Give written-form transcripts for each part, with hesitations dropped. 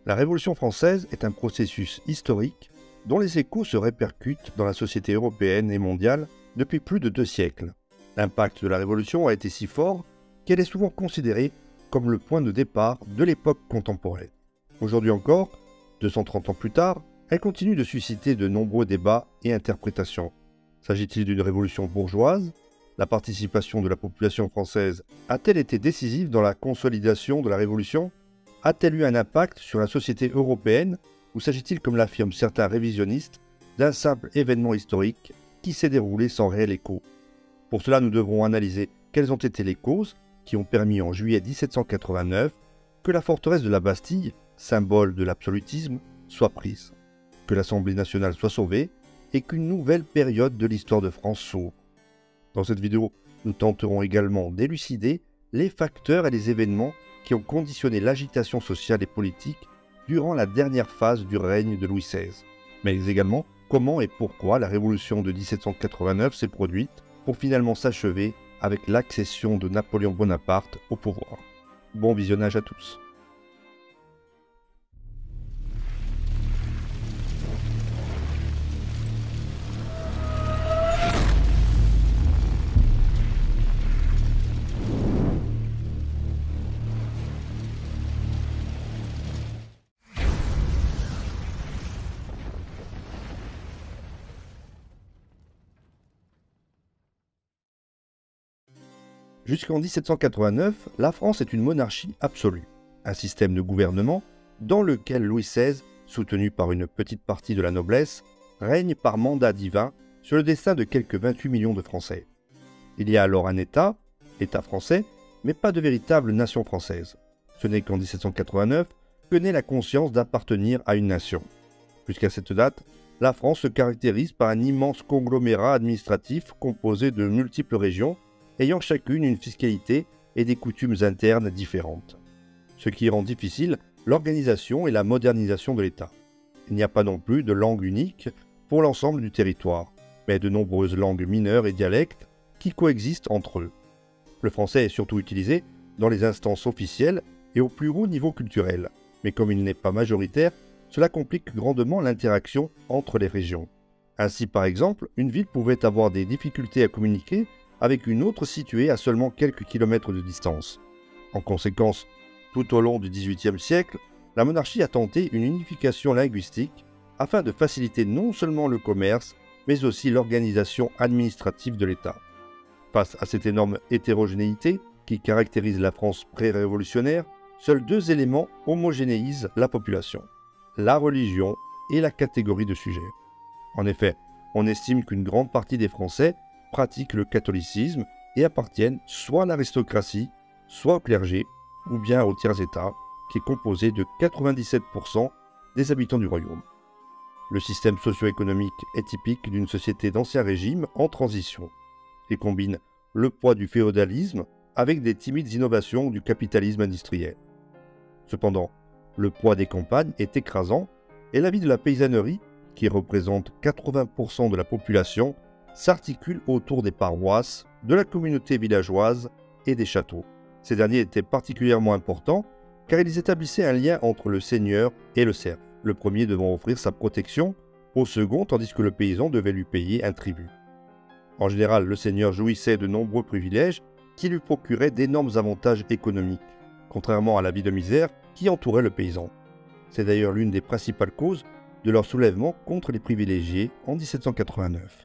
La Révolution française est un processus historique dont les échos se répercutent dans la société européenne et mondiale depuis plus de 2 siècles. L'impact de la Révolution a été si fort qu'elle est souvent considérée comme le point de départ de l'époque contemporaine. Aujourd'hui encore, 230 ans plus tard, elle continue de susciter de nombreux débats et interprétations. S'agit-il d'une révolution bourgeoise? La participation de la population française a-t-elle été décisive dans la consolidation de la Révolution? A-t-elle eu un impact sur la société européenne? Ou s'agit-il, comme l'affirment certains révisionnistes, d'un simple événement historique qui s'est déroulé sans réel écho? Pour cela, nous devrons analyser quelles ont été les causes qui ont permis en juillet 1789 que la forteresse de la Bastille, symbole de l'absolutisme, soit prise, que l'Assemblée nationale soit sauvée et qu'une nouvelle période de l'histoire de France s'ouvre. Dans cette vidéo, nous tenterons également d'élucider les facteurs et les événements qui ont conditionné l'agitation sociale et politique durant la dernière phase du règne de Louis XVI, mais également comment et pourquoi la révolution de 1789 s'est produite pour finalement s'achever avec l'accession de Napoléon Bonaparte au pouvoir. Bon visionnage à tous. Jusqu'en 1789, la France est une monarchie absolue, un système de gouvernement dans lequel Louis XVI, soutenu par une petite partie de la noblesse, règne par mandat divin sur le destin de quelques 28 millions de Français. Il y a alors un État, l'État français, mais pas de véritable nation française. Ce n'est qu'en 1789 que naît la conscience d'appartenir à une nation. Jusqu'à cette date, la France se caractérise par un immense conglomérat administratif composé de multiples régions, ayant chacune une fiscalité et des coutumes internes différentes. Ce qui rend difficile l'organisation et la modernisation de l'État. Il n'y a pas non plus de langue unique pour l'ensemble du territoire, mais de nombreuses langues mineures et dialectes qui coexistent entre eux. Le français est surtout utilisé dans les instances officielles et au plus haut niveau culturel, mais comme il n'est pas majoritaire, cela complique grandement l'interaction entre les régions. Ainsi, par exemple, une ville pouvait avoir des difficultés à communiquer avec une autre située à seulement quelques kilomètres de distance. En conséquence, tout au long du XVIIIe siècle, la monarchie a tenté une unification linguistique afin de faciliter non seulement le commerce, mais aussi l'organisation administrative de l'État. Face à cette énorme hétérogénéité qui caractérise la France pré-révolutionnaire, seuls 2 éléments homogénéisent la population: la religion et la catégorie de sujets. En effet, on estime qu'une grande partie des Français pratiquent le catholicisme et appartiennent soit à l'aristocratie, soit au clergé, ou bien au tiers-état, qui est composé de 97% des habitants du royaume. Le système socio-économique est typique d'une société d'ancien régime en transition, et combine le poids du féodalisme avec des timides innovations du capitalisme industriel. Cependant, le poids des campagnes est écrasant, et la vie de la paysannerie, qui représente 80% de la population, s'articule autour des paroisses, de la communauté villageoise et des châteaux. Ces derniers étaient particulièrement importants car ils établissaient un lien entre le seigneur et le serf, le premier devant offrir sa protection au second tandis que le paysan devait lui payer un tribut. En général, le seigneur jouissait de nombreux privilèges qui lui procuraient d'énormes avantages économiques, contrairement à la vie de misère qui entourait le paysan. C'est d'ailleurs l'une des principales causes de leur soulèvement contre les privilégiés en 1789.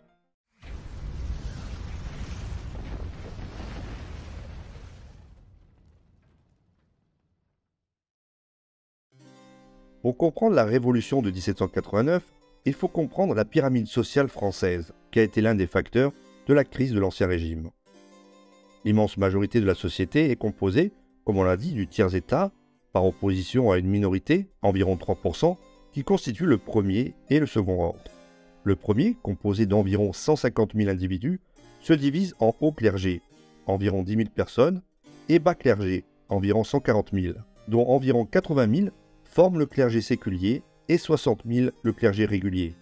Pour comprendre la révolution de 1789, il faut comprendre la pyramide sociale française, qui a été l'un des facteurs de la crise de l'Ancien Régime. L'immense majorité de la société est composée, comme on l'a dit, du tiers-état, par opposition à une minorité, environ 3%, qui constitue le premier et le second ordre. Le premier, composé d'environ 150 000 individus, se divise en haut clergé, environ 10 000 personnes, et bas clergé, environ 140 000, dont environ 80 000 forment le clergé séculier et 60 000 le clergé régulier.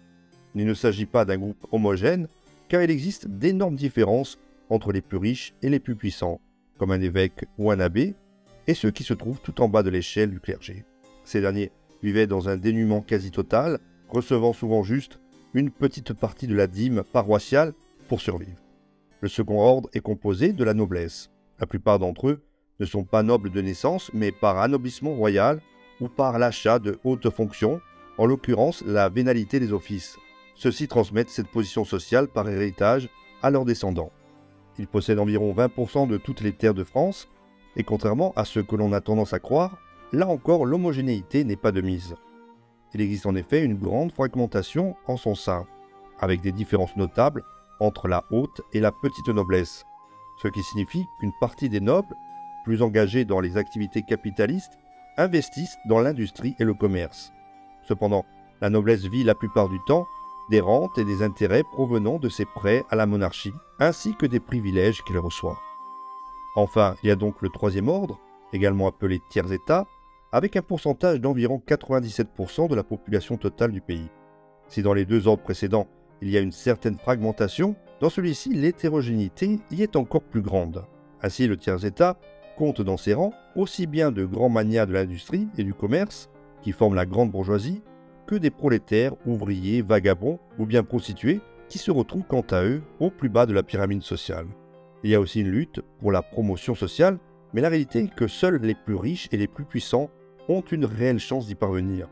Il ne s'agit pas d'un groupe homogène, car il existe d'énormes différences entre les plus riches et les plus puissants, comme un évêque ou un abbé, et ceux qui se trouvent tout en bas de l'échelle du clergé. Ces derniers vivaient dans un dénuement quasi total, recevant souvent juste une petite partie de la dîme paroissiale pour survivre. Le second ordre est composé de la noblesse. La plupart d'entre eux ne sont pas nobles de naissance, mais par anoblissement royal ou par l'achat de hautes fonctions, en l'occurrence la vénalité des offices. Ceux-ci transmettent cette position sociale par héritage à leurs descendants. Ils possèdent environ 20% de toutes les terres de France, et contrairement à ce que l'on a tendance à croire, là encore l'homogénéité n'est pas de mise. Il existe en effet une grande fragmentation en son sein, avec des différences notables entre la haute et la petite noblesse, ce qui signifie qu'une partie des nobles, plus engagés dans les activités capitalistes, investissent dans l'industrie et le commerce. Cependant, la noblesse vit la plupart du temps des rentes et des intérêts provenant de ses prêts à la monarchie, ainsi que des privilèges qu'elle reçoit. Enfin, il y a donc le troisième ordre, également appelé tiers-état, avec un pourcentage d'environ 97% de la population totale du pays. Si dans les deux ordres précédents, il y a une certaine fragmentation, dans celui-ci, l'hétérogénéité y est encore plus grande. Ainsi, le tiers-état compte dans ses rangs aussi bien de grands magnats de l'industrie et du commerce, qui forment la grande bourgeoisie, que des prolétaires, ouvriers, vagabonds ou bien prostituées, qui se retrouvent quant à eux au plus bas de la pyramide sociale. Il y a aussi une lutte pour la promotion sociale, mais la réalité est que seuls les plus riches et les plus puissants ont une réelle chance d'y parvenir.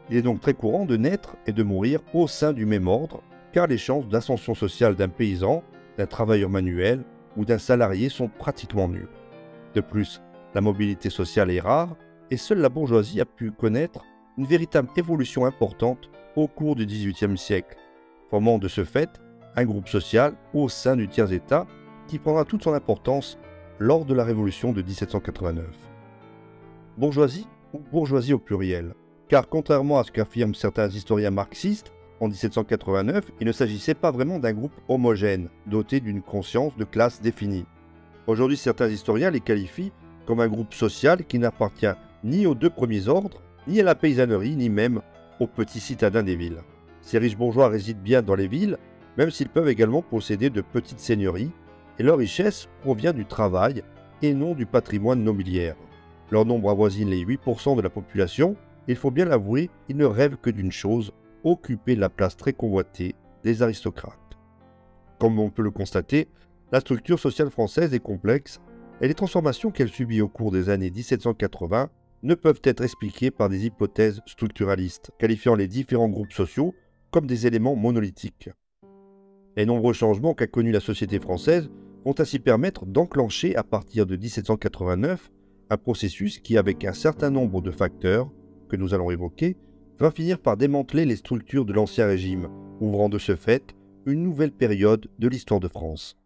Il est donc très courant de naître et de mourir au sein du même ordre, car les chances d'ascension sociale d'un paysan, d'un travailleur manuel ou d'un salarié sont pratiquement nulles. De plus, la mobilité sociale est rare et seule la bourgeoisie a pu connaître une véritable évolution importante au cours du XVIIIe siècle, formant de ce fait un groupe social au sein du tiers-état qui prendra toute son importance lors de la Révolution de 1789. Bourgeoisie ou bourgeoisie au pluriel, car contrairement à ce qu'affirment certains historiens marxistes, en 1789, il ne s'agissait pas vraiment d'un groupe homogène, doté d'une conscience de classe définie. Aujourd'hui, certains historiens les qualifient comme un groupe social qui n'appartient ni aux deux premiers ordres, ni à la paysannerie, ni même aux petits citadins des villes. Ces riches bourgeois résident bien dans les villes, même s'ils peuvent également posséder de petites seigneuries, et leur richesse provient du travail et non du patrimoine nobiliaire. Leur nombre avoisine les 8% de la population, et il faut bien l'avouer, ils ne rêvent que d'une chose, occuper la place très convoitée des aristocrates. Comme on peut le constater, la structure sociale française est complexe, et les transformations qu'elle subit au cours des années 1780 ne peuvent être expliquées par des hypothèses structuralistes, qualifiant les différents groupes sociaux comme des éléments monolithiques. Les nombreux changements qu'a connus la société française vont ainsi permettre d'enclencher à partir de 1789 un processus qui, avec un certain nombre de facteurs que nous allons évoquer, va finir par démanteler les structures de l'Ancien Régime, ouvrant de ce fait une nouvelle période de l'histoire de France.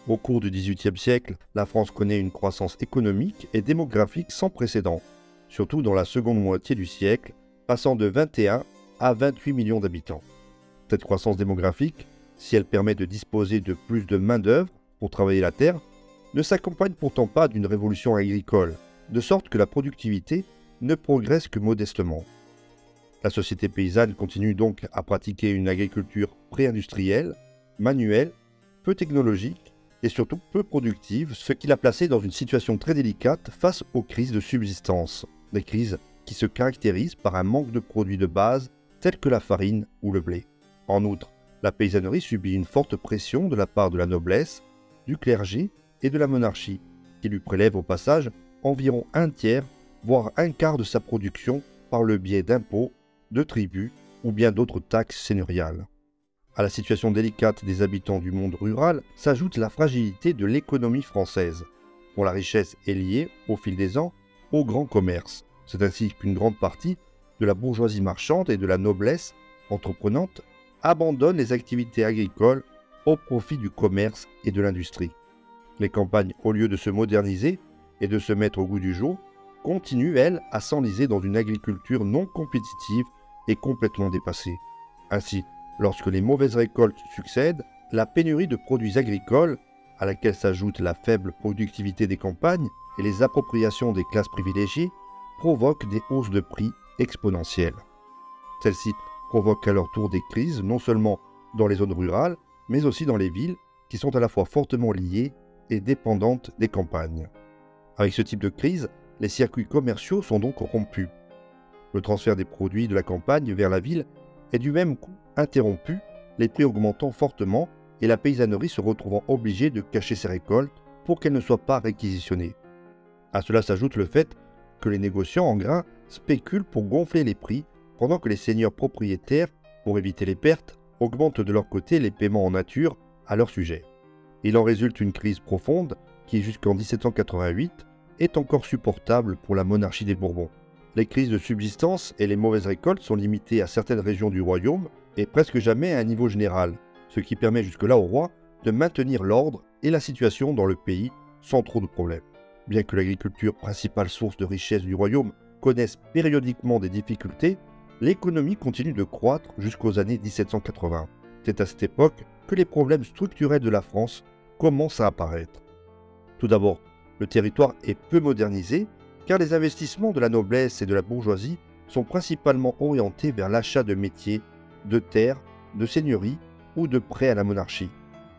Au cours du XVIIIe siècle, la France connaît une croissance économique et démographique sans précédent, surtout dans la seconde moitié du siècle, passant de 21 à 28 millions d'habitants. Cette croissance démographique, si elle permet de disposer de plus de main-d'œuvre pour travailler la terre, ne s'accompagne pourtant pas d'une révolution agricole, de sorte que la productivité ne progresse que modestement. La société paysanne continue donc à pratiquer une agriculture pré-industrielle, manuelle, peu technologique et surtout peu productive, ce qui l'a placée dans une situation très délicate face aux crises de subsistance, des crises qui se caractérisent par un manque de produits de base tels que la farine ou le blé. En outre, la paysannerie subit une forte pression de la part de la noblesse, du clergé et de la monarchie, qui lui prélève au passage environ un tiers, voire un quart de sa production par le biais d'impôts, de tributs ou bien d'autres taxes seigneuriales. À la situation délicate des habitants du monde rural s'ajoute la fragilité de l'économie française, dont la richesse est liée, au fil des ans, au grand commerce. C'est ainsi qu'une grande partie de la bourgeoisie marchande et de la noblesse entreprenante abandonne les activités agricoles au profit du commerce et de l'industrie. Les campagnes, au lieu de se moderniser et de se mettre au goût du jour, continuent, elles, à s'enliser dans une agriculture non compétitive et complètement dépassée. Ainsi, lorsque les mauvaises récoltes succèdent, la pénurie de produits agricoles, à laquelle s'ajoute la faible productivité des campagnes et les appropriations des classes privilégiées, provoquent des hausses de prix exponentielles. Celles-ci provoquent à leur tour des crises, non seulement dans les zones rurales, mais aussi dans les villes, qui sont à la fois fortement liées et dépendantes des campagnes. Avec ce type de crise, les circuits commerciaux sont donc rompus. Le transfert des produits de la campagne vers la ville est du même coup interrompu, les prix augmentant fortement et la paysannerie se retrouvant obligée de cacher ses récoltes pour qu'elles ne soient pas réquisitionnées. À cela s'ajoute le fait que les négociants en grains spéculent pour gonfler les prix pendant que les seigneurs propriétaires, pour éviter les pertes, augmentent de leur côté les paiements en nature à leur sujet. Il en résulte une crise profonde qui, jusqu'en 1788, est encore supportable pour la monarchie des Bourbons. Les crises de subsistance et les mauvaises récoltes sont limitées à certaines régions du royaume et presque jamais à un niveau général, ce qui permet jusque-là au roi de maintenir l'ordre et la situation dans le pays sans trop de problèmes. Bien que l'agriculture, principale source de richesse du royaume, connaisse périodiquement des difficultés, l'économie continue de croître jusqu'aux années 1780. C'est à cette époque que les problèmes structurels de la France commencent à apparaître. Tout d'abord, le territoire est peu modernisé car les investissements de la noblesse et de la bourgeoisie sont principalement orientés vers l'achat de métiers, de terres, de seigneuries ou de prêts à la monarchie.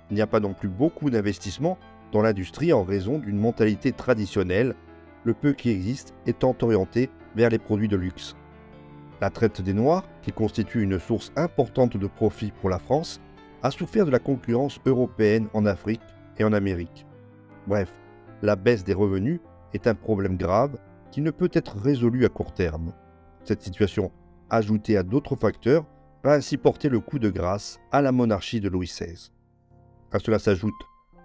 Il n'y a pas non plus beaucoup d'investissements dans l'industrie en raison d'une mentalité traditionnelle, le peu qui existe étant orienté vers les produits de luxe. La traite des Noirs, qui constitue une source importante de profit pour la France, a souffert de la concurrence européenne en Afrique et en Amérique. Bref, la baisse des revenus est un problème grave qui ne peut être résolu à court terme. Cette situation, ajoutée à d'autres facteurs, va ainsi porter le coup de grâce à la monarchie de Louis XVI. À cela s'ajoute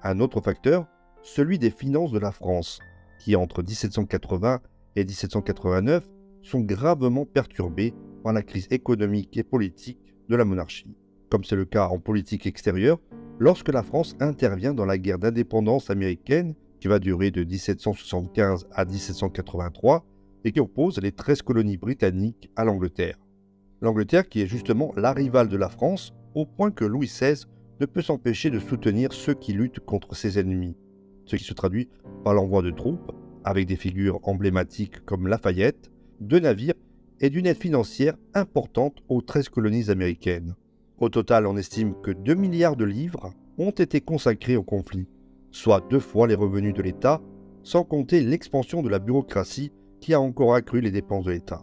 un autre facteur, celui des finances de la France, qui entre 1780 et 1789 sont gravement perturbées par la crise économique et politique de la monarchie. Comme c'est le cas en politique extérieure, lorsque la France intervient dans la guerre d'indépendance américaine qui va durer de 1775 à 1783 et qui oppose les 13 colonies britanniques à l'Angleterre. L'Angleterre qui est justement la rivale de la France au point que Louis XVI ne peut s'empêcher de soutenir ceux qui luttent contre ses ennemis, ce qui se traduit par l'envoi de troupes, avec des figures emblématiques comme Lafayette, de navires et d'une aide financière importante aux 13 colonies américaines. Au total, on estime que 2 milliards de livres ont été consacrés au conflit, soit 2 fois les revenus de l'État, sans compter l'expansion de la bureaucratie qui a encore accru les dépenses de l'État.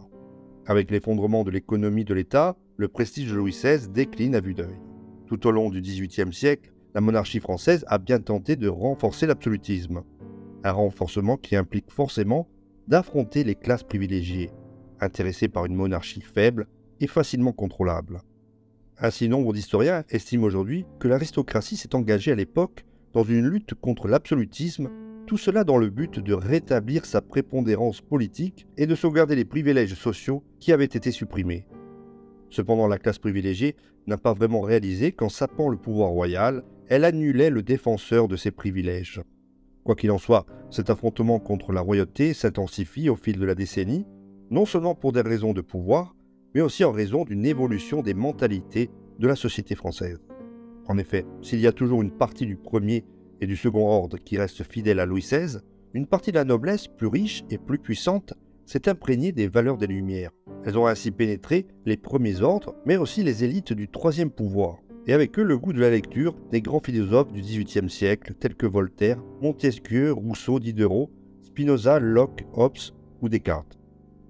Avec l'effondrement de l'économie de l'État, le prestige de Louis XVI décline à vue d'œil. Tout au long du XVIIIe siècle, la monarchie française a bien tenté de renforcer l'absolutisme, un renforcement qui implique forcément d'affronter les classes privilégiées, intéressées par une monarchie faible et facilement contrôlable. Ainsi, nombre d'historiens estiment aujourd'hui que l'aristocratie s'est engagée à l'époque dans une lutte contre l'absolutisme, tout cela dans le but de rétablir sa prépondérance politique et de sauvegarder les privilèges sociaux qui avaient été supprimés. Cependant, la classe privilégiée n'a pas vraiment réalisé qu'en sapant le pouvoir royal, elle annulait le défenseur de ses privilèges. Quoi qu'il en soit, cet affrontement contre la royauté s'intensifie au fil de la décennie, non seulement pour des raisons de pouvoir, mais aussi en raison d'une évolution des mentalités de la société française. En effet, s'il y a toujours une partie du premier et du second ordre qui reste fidèle à Louis XVI, une partie de la noblesse, plus riche et plus puissante, s'est imprégnée des valeurs des Lumières. Elles ont ainsi pénétré les premiers ordres, mais aussi les élites du troisième pouvoir, et avec eux le goût de la lecture des grands philosophes du XVIIIe siècle tels que Voltaire, Montesquieu, Rousseau, Diderot, Spinoza, Locke, Hobbes ou Descartes.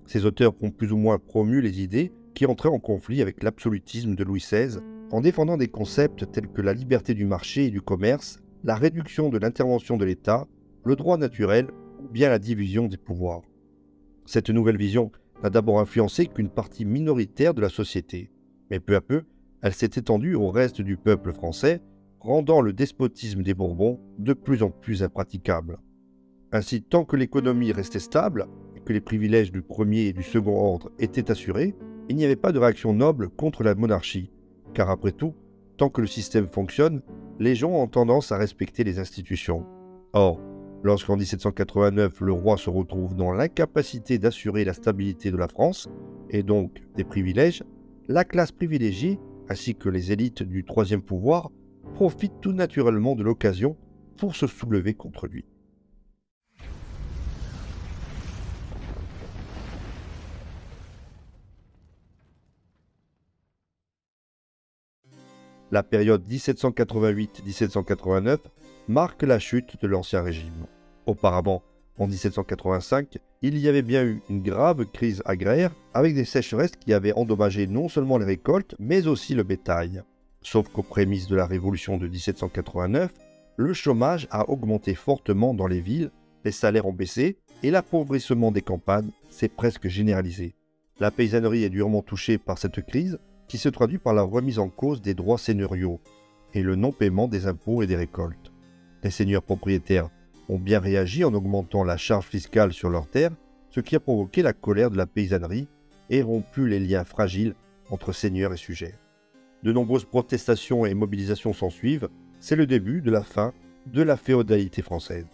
Ces auteurs ont plus ou moins promu les idées qui entraient en conflit avec l'absolutisme de Louis XVI en défendant des concepts tels que la liberté du marché et du commerce, la réduction de l'intervention de l'État, le droit naturel ou bien la division des pouvoirs. Cette nouvelle vision n'a d'abord influencé qu'une partie minoritaire de la société, mais peu à peu, elle s'est étendue au reste du peuple français, rendant le despotisme des Bourbons de plus en plus impraticable. Ainsi, tant que l'économie restait stable et que les privilèges du premier et du second ordre étaient assurés, il n'y avait pas de réaction noble contre la monarchie, car après tout, tant que le système fonctionne, les gens ont tendance à respecter les institutions. Or, lorsqu'en 1789, le roi se retrouve dans l'incapacité d'assurer la stabilité de la France, et donc des privilèges, la classe privilégiée, ainsi que les élites du troisième pouvoir, profitent tout naturellement de l'occasion pour se soulever contre lui. La période 1788-1789 marque la chute de l'Ancien Régime. Auparavant, en 1785, il y avait bien eu une grave crise agraire avec des sécheresses qui avaient endommagé non seulement les récoltes, mais aussi le bétail. Sauf qu'aux prémices de la Révolution de 1789, le chômage a augmenté fortement dans les villes, les salaires ont baissé et l'appauvrissement des campagnes s'est presque généralisé. La paysannerie est durement touchée par cette crise qui se traduit par la remise en cause des droits seigneuriaux et le non-paiement des impôts et des récoltes. Les seigneurs propriétaires ont bien réagi en augmentant la charge fiscale sur leurs terres, ce qui a provoqué la colère de la paysannerie et rompu les liens fragiles entre seigneurs et sujets. De nombreuses protestations et mobilisations s'ensuivent, c'est le début de la fin de la féodalité française.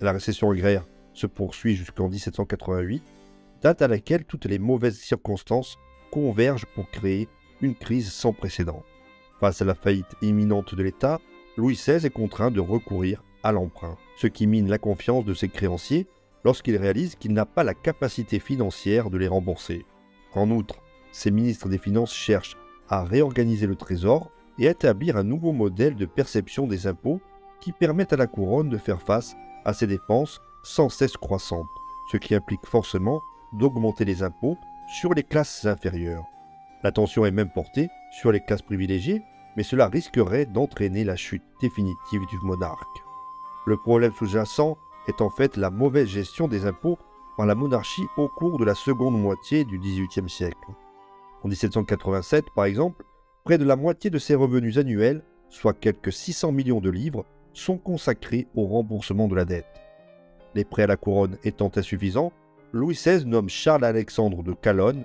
La récession agraire se poursuit jusqu'en 1788, date à laquelle toutes les mauvaises circonstances convergent pour créer une crise sans précédent. Face à la faillite imminente de l'État, Louis XVI est contraint de recourir à l'emprunt, ce qui mine la confiance de ses créanciers lorsqu'il réalise qu'il n'a pas la capacité financière de les rembourser. En outre, ses ministres des Finances cherchent à réorganiser le trésor et à établir un nouveau modèle de perception des impôts qui permette à la couronne de faire face à ses dépenses sans cesse croissantes, ce qui implique forcément d'augmenter les impôts sur les classes inférieures. L'attention est même portée sur les classes privilégiées, mais cela risquerait d'entraîner la chute définitive du monarque. Le problème sous-jacent est en fait la mauvaise gestion des impôts par la monarchie au cours de la seconde moitié du XVIIIe siècle. En 1787, par exemple, près de la moitié de ses revenus annuels, soit quelques 600 millions de livres, sont consacrés au remboursement de la dette. Les prêts à la couronne étant insuffisants, Louis XVI nomme Charles-Alexandre de Calonne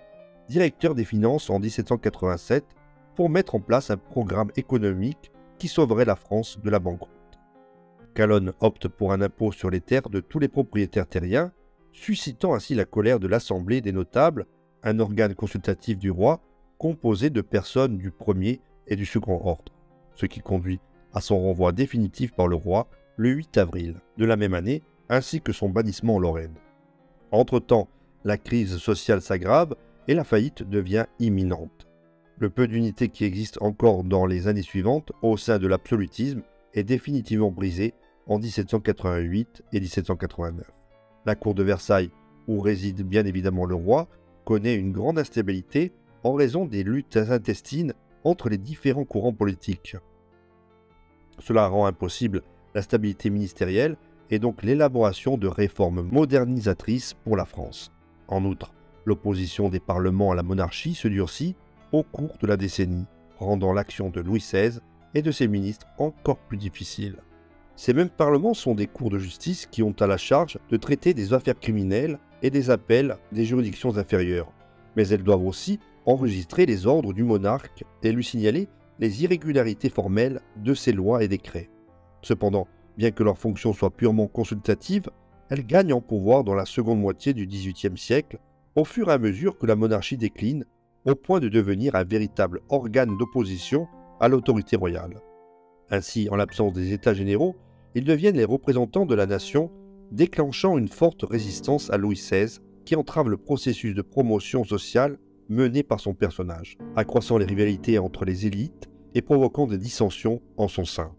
directeur des finances en 1787 pour mettre en place un programme économique qui sauverait la France de la banqueroute. Calonne opte pour un impôt sur les terres de tous les propriétaires terriens, suscitant ainsi la colère de l'Assemblée des notables, un organe consultatif du roi composé de personnes du premier et du second ordre, ce qui conduit à son renvoi définitif par le roi le 8 avril de la même année, ainsi que son bannissement en Lorraine. Entre-temps, la crise sociale s'aggrave et la faillite devient imminente. Le peu d'unité qui existe encore dans les années suivantes au sein de l'absolutisme est définitivement brisé en 1788 et 1789. La cour de Versailles, où réside bien évidemment le roi, connaît une grande instabilité en raison des luttes intestines entre les différents courants politiques. Cela rend impossible la stabilité ministérielle et donc l'élaboration de réformes modernisatrices pour la France. En outre, l'opposition des parlements à la monarchie se durcit au cours de la décennie, rendant l'action de Louis XVI et de ses ministres encore plus difficile. Ces mêmes parlements sont des cours de justice qui ont à la charge de traiter des affaires criminelles et des appels des juridictions inférieures, mais elles doivent aussi enregistrer les ordres du monarque et lui signaler les irrégularités formelles de ses lois et décrets. Cependant, bien que leur fonction soit purement consultative, elles gagnent en pouvoir dans la seconde moitié du XVIIIe siècle, au fur et à mesure que la monarchie décline, au point de devenir un véritable organe d'opposition à l'autorité royale. Ainsi, en l'absence des États généraux, ils deviennent les représentants de la nation, déclenchant une forte résistance à Louis XVI qui entrave le processus de promotion sociale mené par son personnage, accroissant les rivalités entre les élites et provoquant des dissensions en son sein.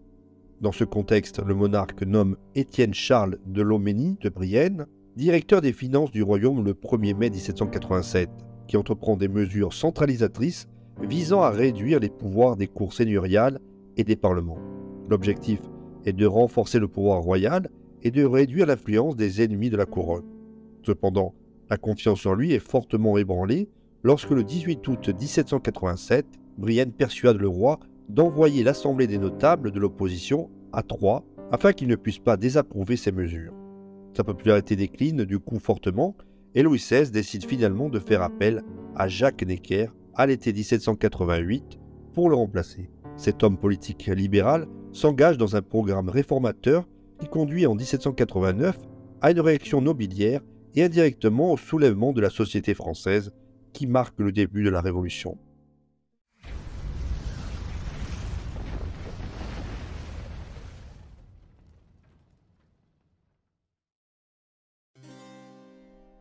Dans ce contexte, le monarque nomme Étienne Charles de Loménie de Brienne directeur des finances du royaume le 1er mai 1787, qui entreprend des mesures centralisatrices visant à réduire les pouvoirs des cours seigneuriales et des parlements. L'objectif est de renforcer le pouvoir royal et de réduire l'influence des ennemis de la couronne. Cependant, la confiance en lui est fortement ébranlée lorsque le 18 août 1787, Brienne persuade le roi d'envoyer l'Assemblée des notables de l'opposition à Troyes afin qu'il ne puisse pas désapprouver ces mesures. Sa popularité décline du coup fortement et Louis XVI décide finalement de faire appel à Jacques Necker à l'été 1788 pour le remplacer. Cet homme politique libéral s'engage dans un programme réformateur qui conduit en 1789 à une réaction nobiliaire et indirectement au soulèvement de la société française qui marque le début de la Révolution.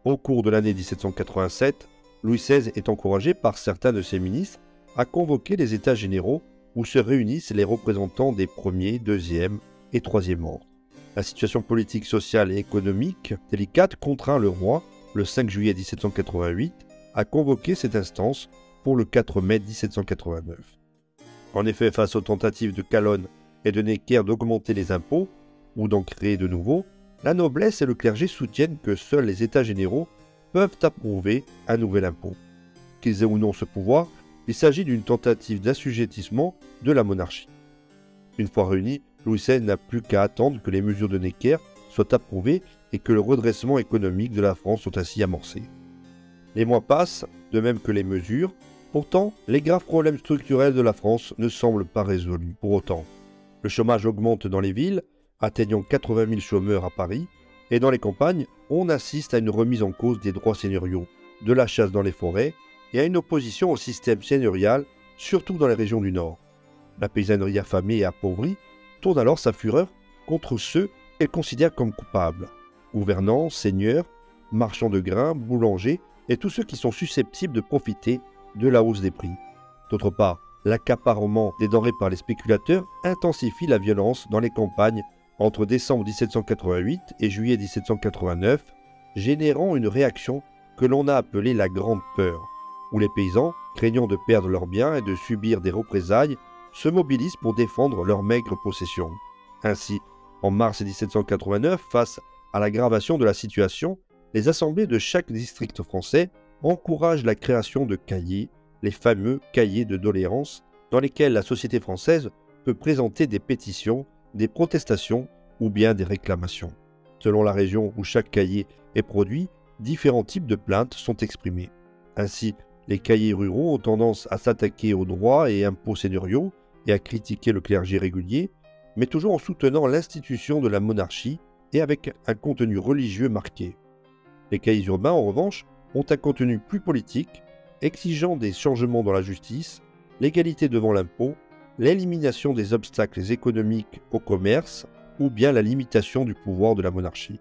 Au cours de l'année 1787, Louis XVI est encouragé par certains de ses ministres à convoquer les États généraux où se réunissent les représentants des premiers, deuxième et troisième ordres. La situation politique, sociale et économique délicate contraint le roi, le 5 juillet 1788, à convoquer cette instance pour le 4 mai 1789. En effet, face aux tentatives de Calonne et de Necker d'augmenter les impôts, ou d'en créer de nouveaux, la noblesse et le clergé soutiennent que seuls les États généraux peuvent approuver un nouvel impôt. Qu'ils aient ou non ce pouvoir, il s'agit d'une tentative d'assujettissement de la monarchie. Une fois réunis, Louis XVI n'a plus qu'à attendre que les mesures de Necker soient approuvées et que le redressement économique de la France soit ainsi amorcé. Les mois passent, de même que les mesures. Pourtant, les graves problèmes structurels de la France ne semblent pas résolus pour autant. Le chômage augmente dans les villes, atteignant 80 000 chômeurs à Paris, et dans les campagnes, on assiste à une remise en cause des droits seigneuriaux, de la chasse dans les forêts, et à une opposition au système seigneurial, surtout dans les régions du Nord. La paysannerie affamée et appauvrie tourne alors sa fureur contre ceux qu'elle considère comme coupables. Gouvernants, seigneurs, marchands de grains, boulangers, et tous ceux qui sont susceptibles de profiter de la hausse des prix. D'autre part, l'accaparement des denrées par les spéculateurs intensifie la violence dans les campagnes entre décembre 1788 et juillet 1789, générant une réaction que l'on a appelée la Grande Peur, où les paysans, craignant de perdre leurs biens et de subir des représailles, se mobilisent pour défendre leurs maigres possessions. Ainsi, en mars 1789, face à l'aggravation de la situation, les assemblées de chaque district français encouragent la création de cahiers, les fameux cahiers de doléances, dans lesquels la société française peut présenter des pétitions, des protestations ou bien des réclamations. Selon la région où chaque cahier est produit, différents types de plaintes sont exprimées. Ainsi, les cahiers ruraux ont tendance à s'attaquer aux droits et impôts seigneuriaux et à critiquer le clergé régulier, mais toujours en soutenant l'institution de la monarchie et avec un contenu religieux marqué. Les cahiers urbains, en revanche, ont un contenu plus politique, exigeant des changements dans la justice, l'égalité devant l'impôt, l'élimination des obstacles économiques au commerce ou bien la limitation du pouvoir de la monarchie.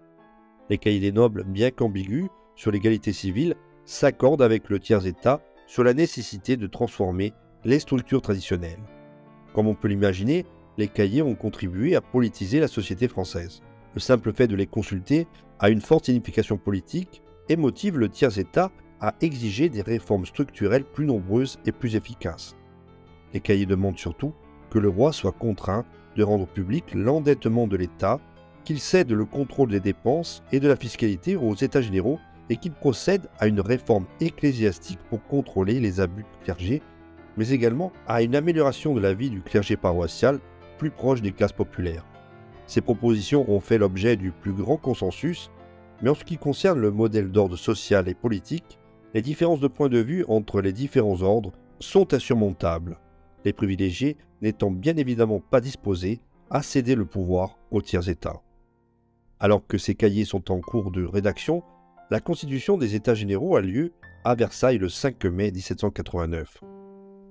Les cahiers des nobles, bien qu'ambigus sur l'égalité civile, s'accordent avec le tiers-état sur la nécessité de transformer les structures traditionnelles. Comme on peut l'imaginer, les cahiers ont contribué à politiser la société française. Le simple fait de les consulter a une forte signification politique et motive le tiers-état à exiger des réformes structurelles plus nombreuses et plus efficaces. Les cahiers demandent surtout que le roi soit contraint de rendre public l'endettement de l'État, qu'il cède le contrôle des dépenses et de la fiscalité aux États généraux et qu'il procède à une réforme ecclésiastique pour contrôler les abus du clergé, mais également à une amélioration de la vie du clergé paroissial plus proche des classes populaires. Ces propositions ont fait l'objet du plus grand consensus, mais en ce qui concerne le modèle d'ordre social et politique, les différences de point de vue entre les différents ordres sont insurmontables, les privilégiés n'étant bien évidemment pas disposés à céder le pouvoir au tiers-état. Alors que ces cahiers sont en cours de rédaction, la constitution des États généraux a lieu à Versailles le 5 mai 1789.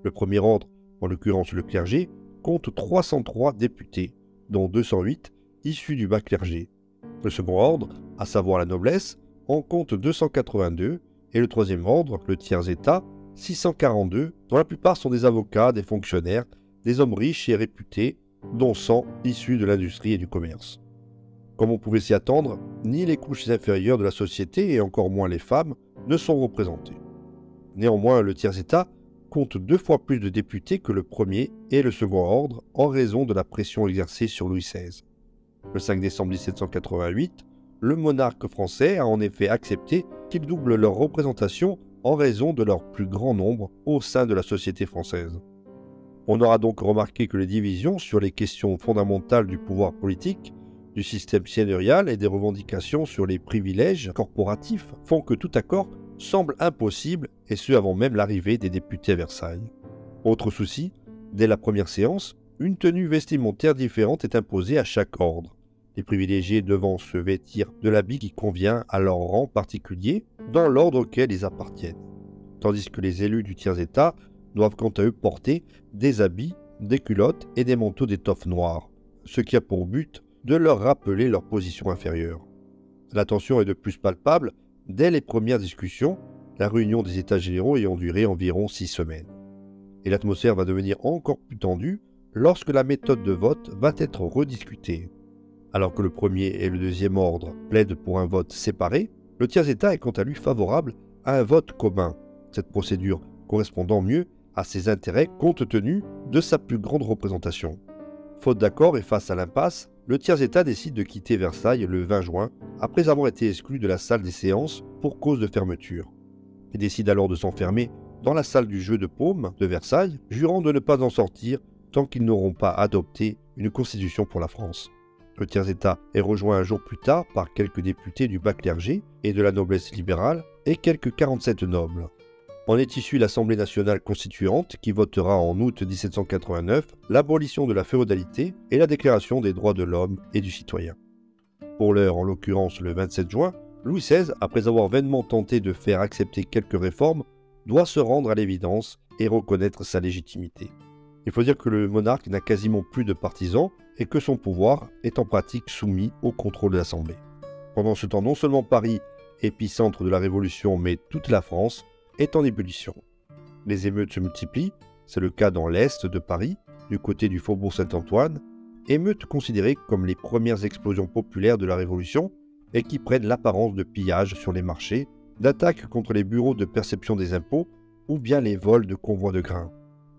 Le premier ordre, en l'occurrence le clergé, compte 303 députés, dont 208 issus du bas clergé. Le second ordre, à savoir la noblesse, en compte 282, et le troisième ordre, le tiers-état, 642, dont la plupart sont des avocats, des fonctionnaires, des hommes riches et réputés, dont 100 issus de l'industrie et du commerce. Comme on pouvait s'y attendre, ni les couches inférieures de la société, et encore moins les femmes, ne sont représentées. Néanmoins, le tiers-état compte 2 fois plus de députés que le premier et le second ordre en raison de la pression exercée sur Louis XVI. Le 5 décembre 1788, le monarque français a en effet accepté qu'ils doublent leur représentation en raison de leur plus grand nombre au sein de la société française. On aura donc remarqué que les divisions sur les questions fondamentales du pouvoir politique, du système seigneurial et des revendications sur les privilèges corporatifs font que tout accord semble impossible, et ce avant même l'arrivée des députés à Versailles. Autre souci, dès la première séance, une tenue vestimentaire différente est imposée à chaque ordre, les privilégiés devant se vêtir de l'habit qui convient à leur rang particulier dans l'ordre auquel ils appartiennent, tandis que les élus du tiers-état doivent quant à eux porter des habits, des culottes et des manteaux d'étoffe noire, ce qui a pour but de leur rappeler leur position inférieure. La tension est de plus palpable dès les premières discussions, la réunion des États généraux ayant duré environ 6 semaines. et l'atmosphère va devenir encore plus tendue lorsque la méthode de vote va être rediscutée. Alors que le premier et le deuxième ordre plaident pour un vote séparé, le tiers-État est quant à lui favorable à un vote commun, cette procédure correspondant mieux à ses intérêts compte tenu de sa plus grande représentation. Faute d'accord et face à l'impasse, le tiers-État décide de quitter Versailles le 20 juin après avoir été exclu de la salle des séances pour cause de fermeture. Il décide alors de s'enfermer dans la salle du jeu de paume de Versailles, jurant de ne pas en sortir tant qu'ils n'auront pas adopté une constitution pour la France. Le tiers-État est rejoint un jour plus tard par quelques députés du bas clergé et de la noblesse libérale et quelques 47 nobles. En est issue l'Assemblée nationale constituante qui votera en août 1789 l'abolition de la féodalité et la déclaration des droits de l'homme et du citoyen. Pour l'heure, en l'occurrence le 27 juin, Louis XVI, après avoir vainement tenté de faire accepter quelques réformes, doit se rendre à l'évidence et reconnaître sa légitimité. Il faut dire que le monarque n'a quasiment plus de partisans et que son pouvoir est en pratique soumis au contrôle de l'Assemblée. Pendant ce temps, non seulement Paris, épicentre de la Révolution, mais toute la France, est en ébullition. Les émeutes se multiplient, c'est le cas dans l'est de Paris, du côté du faubourg Saint-Antoine, émeutes considérées comme les premières explosions populaires de la Révolution et qui prennent l'apparence de pillages sur les marchés, d'attaques contre les bureaux de perception des impôts ou bien les vols de convois de grains.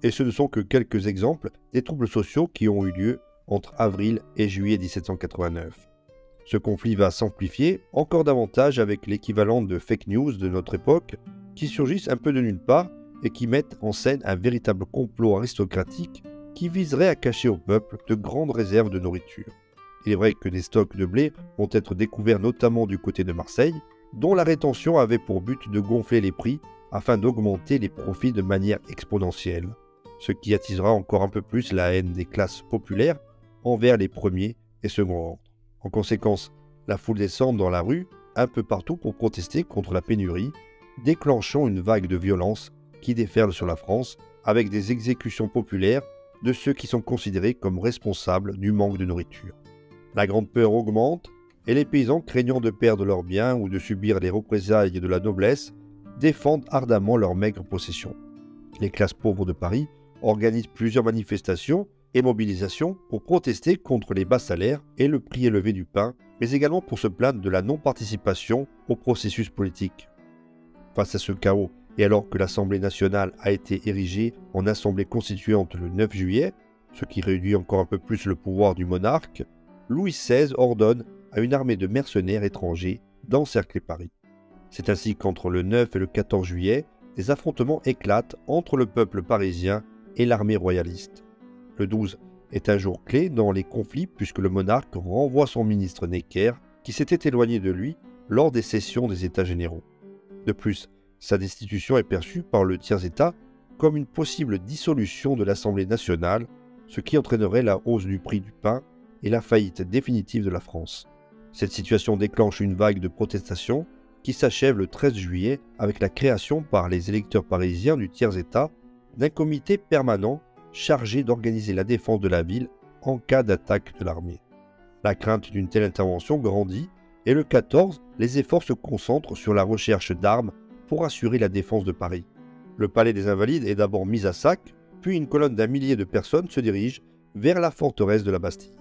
Et ce ne sont que quelques exemples des troubles sociaux qui ont eu lieu entre avril et juillet 1789. Ce conflit va s'amplifier encore davantage avec l'équivalent de fake news de notre époque qui surgissent un peu de nulle part et qui mettent en scène un véritable complot aristocratique qui viserait à cacher au peuple de grandes réserves de nourriture. Il est vrai que des stocks de blé vont être découverts notamment du côté de Marseille, dont la rétention avait pour but de gonfler les prix afin d'augmenter les profits de manière exponentielle, ce qui attisera encore un peu plus la haine des classes populaires envers les premiers et seconds ordres. En conséquence, la foule descend dans la rue un peu partout pour protester contre la pénurie, déclenchant une vague de violence qui déferle sur la France avec des exécutions populaires de ceux qui sont considérés comme responsables du manque de nourriture. La grande peur augmente et les paysans, craignant de perdre leurs biens ou de subir les représailles de la noblesse, défendent ardemment leurs maigres possessions. Les classes pauvres de Paris organisent plusieurs manifestations et mobilisations pour protester contre les bas salaires et le prix élevé du pain, mais également pour se plaindre de la non-participation au processus politique. Face à ce chaos, et alors que l'Assemblée nationale a été érigée en assemblée constituante le 9 juillet, ce qui réduit encore un peu plus le pouvoir du monarque, Louis XVI ordonne à une armée de mercenaires étrangers d'encercler Paris. C'est ainsi qu'entre le 9 et le 14 juillet, des affrontements éclatent entre le peuple parisien et l'armée royaliste. Le 12 est un jour clé dans les conflits puisque le monarque renvoie son ministre Necker qui s'était éloigné de lui lors des sessions des États généraux. De plus, sa destitution est perçue par le tiers-État comme une possible dissolution de l'Assemblée nationale, ce qui entraînerait la hausse du prix du pain et la faillite définitive de la France. Cette situation déclenche une vague de protestations qui s'achève le 13 juillet avec la création par les électeurs parisiens du tiers-État d'un comité permanent chargé d'organiser la défense de la ville en cas d'attaque de l'armée. La crainte d'une telle intervention grandit et le 14, les efforts se concentrent sur la recherche d'armes pour assurer la défense de Paris. Le palais des Invalides est d'abord mis à sac, puis une colonne d'un millier de personnes se dirige vers la forteresse de la Bastille.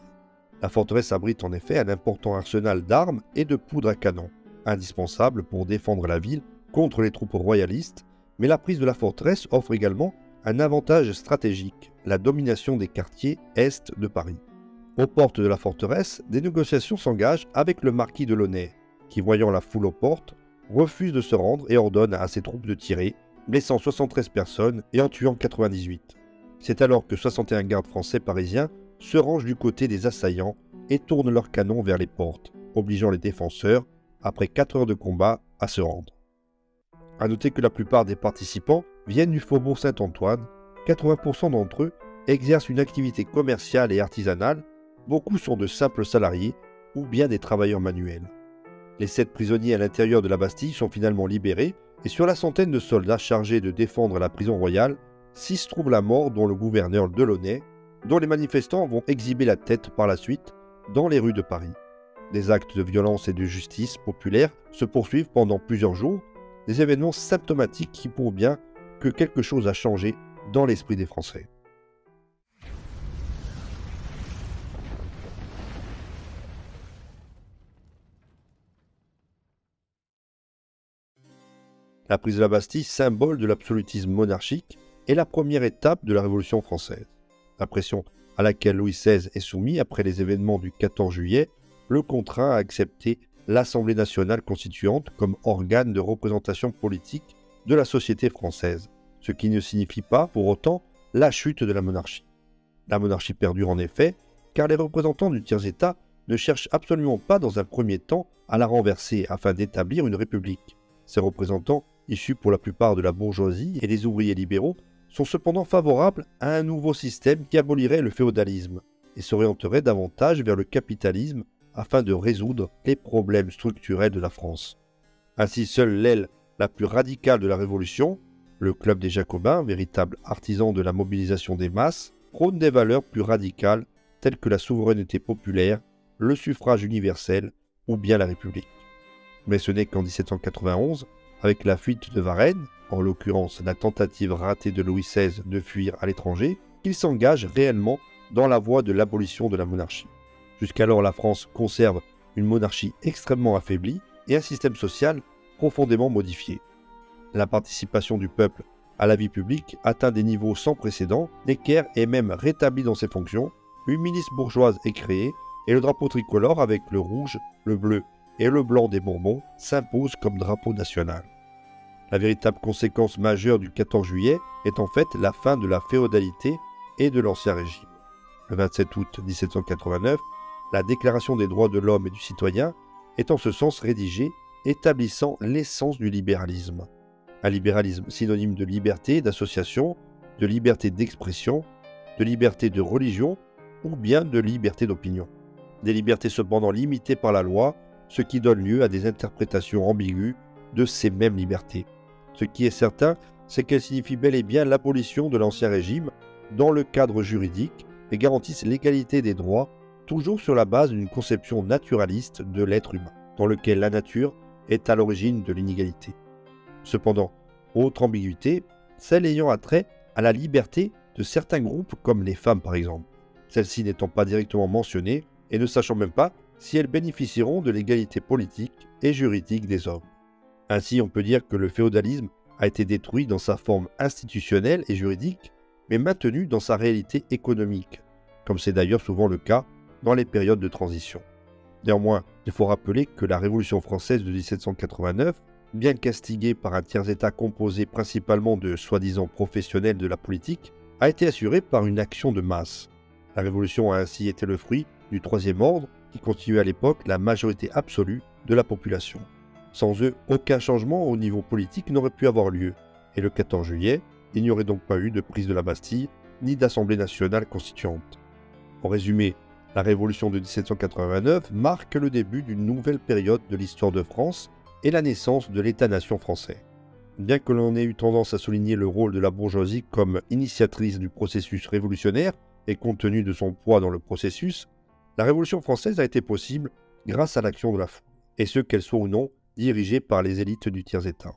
La forteresse abrite en effet un important arsenal d'armes et de poudre à canon, indispensable pour défendre la ville contre les troupes royalistes, mais la prise de la forteresse offre également un avantage stratégique, la domination des quartiers est de Paris. Aux portes de la forteresse, des négociations s'engagent avec le marquis de Launay, qui, voyant la foule aux portes, refuse de se rendre et ordonne à ses troupes de tirer, blessant 73 personnes et en tuant 98. C'est alors que 61 gardes français parisiens se rangent du côté des assaillants et tournent leurs canons vers les portes, obligeant les défenseurs, après 4 heures de combat, à se rendre. A noter que la plupart des participants viennent du faubourg Saint-Antoine, 80% d'entre eux exercent une activité commerciale et artisanale, beaucoup sont de simples salariés ou bien des travailleurs manuels. Les 7 prisonniers à l'intérieur de la Bastille sont finalement libérés et sur la centaine de soldats chargés de défendre la prison royale, 6 trouvent la mort dont le gouverneur Delaunay, dont les manifestants vont exhiber la tête par la suite dans les rues de Paris. Des actes de violence et de justice populaire se poursuivent pendant plusieurs jours, des événements symptomatiques qui prouvent bien que quelque chose a changé dans l'esprit des Français. La prise de la Bastille, symbole de l'absolutisme monarchique, est la première étape de la Révolution française. La pression à laquelle Louis XVI est soumis après les événements du 14 juillet le contraint à accepter l'Assemblée nationale constituante comme organe de représentation politique de la société française, ce qui ne signifie pas pour autant la chute de la monarchie. La monarchie perdure en effet, car les représentants du tiers-État ne cherchent absolument pas dans un premier temps à la renverser afin d'établir une république. Ces représentants, issus pour la plupart de la bourgeoisie et des ouvriers libéraux, sont cependant favorables à un nouveau système qui abolirait le féodalisme et s'orienterait davantage vers le capitalisme afin de résoudre les problèmes structurels de la France. Ainsi, seule l'aile la plus radicale de la Révolution, le Club des Jacobins, véritable artisan de la mobilisation des masses, prône des valeurs plus radicales telles que la souveraineté populaire, le suffrage universel ou bien la République. Mais ce n'est qu'en 1791, avec la fuite de Varennes, en l'occurrence la tentative ratée de Louis XVI de fuir à l'étranger, qu'il s'engage réellement dans la voie de l'abolition de la monarchie. Jusqu'alors, la France conserve une monarchie extrêmement affaiblie et un système social profondément modifié. La participation du peuple à la vie publique atteint des niveaux sans précédent, l'équerre est même rétabli dans ses fonctions, une milice bourgeoise est créée et le drapeau tricolore avec le rouge, le bleu et le blanc des Bourbons s'impose comme drapeau national. La véritable conséquence majeure du 14 juillet est en fait la fin de la féodalité et de l'Ancien Régime. Le 27 août 1789, la Déclaration des droits de l'homme et du citoyen est en ce sens rédigée, établissant l'essence du libéralisme. Un libéralisme synonyme de liberté d'association, de liberté d'expression, de liberté de religion ou bien de liberté d'opinion. Des libertés cependant limitées par la loi, ce qui donne lieu à des interprétations ambiguës de ces mêmes libertés. Ce qui est certain, c'est qu'elles signifient bel et bien l'abolition de l'Ancien Régime dans le cadre juridique et garantissent l'égalité des droits, toujours sur la base d'une conception naturaliste de l'être humain, dans lequel la nature est à l'origine de l'inégalité. Cependant, autre ambiguïté, celle ayant attrait à la liberté de certains groupes comme les femmes par exemple, celles-ci n'étant pas directement mentionnées et ne sachant même pas si elles bénéficieront de l'égalité politique et juridique des hommes. Ainsi, on peut dire que le féodalisme a été détruit dans sa forme institutionnelle et juridique, mais maintenu dans sa réalité économique, comme c'est d'ailleurs souvent le cas dans les périodes de transition. Néanmoins, il faut rappeler que la Révolution française de 1789, bien qu'instiguée par un tiers-État composé principalement de soi-disant professionnels de la politique, a été assurée par une action de masse. La Révolution a ainsi été le fruit du Troisième Ordre, qui constituait à l'époque la majorité absolue de la population. Sans eux, aucun changement au niveau politique n'aurait pu avoir lieu, et le 14 juillet, il n'y aurait donc pas eu de prise de la Bastille, ni d'Assemblée nationale constituante. En résumé, la Révolution de 1789 marque le début d'une nouvelle période de l'histoire de France et la naissance de l'État-nation français. Bien que l'on ait eu tendance à souligner le rôle de la bourgeoisie comme initiatrice du processus révolutionnaire et compte tenu de son poids dans le processus, la Révolution française a été possible grâce à l'action de la foule, et ce qu'elle soit ou non dirigée par les élites du tiers-État.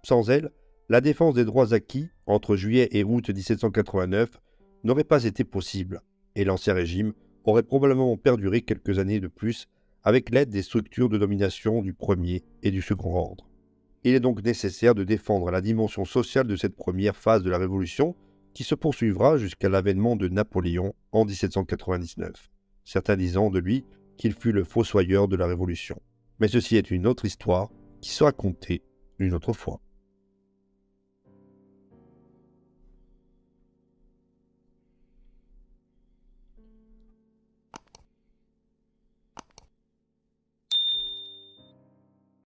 Sans elle, la défense des droits acquis entre juillet et août 1789 n'aurait pas été possible, et l'Ancien Régime aurait probablement perduré quelques années de plus avec l'aide des structures de domination du premier et du second ordre. Il est donc nécessaire de défendre la dimension sociale de cette première phase de la Révolution qui se poursuivra jusqu'à l'avènement de Napoléon en 1799, certains disant de lui qu'il fut le fossoyeur de la Révolution. Mais ceci est une autre histoire qui sera contée une autre fois.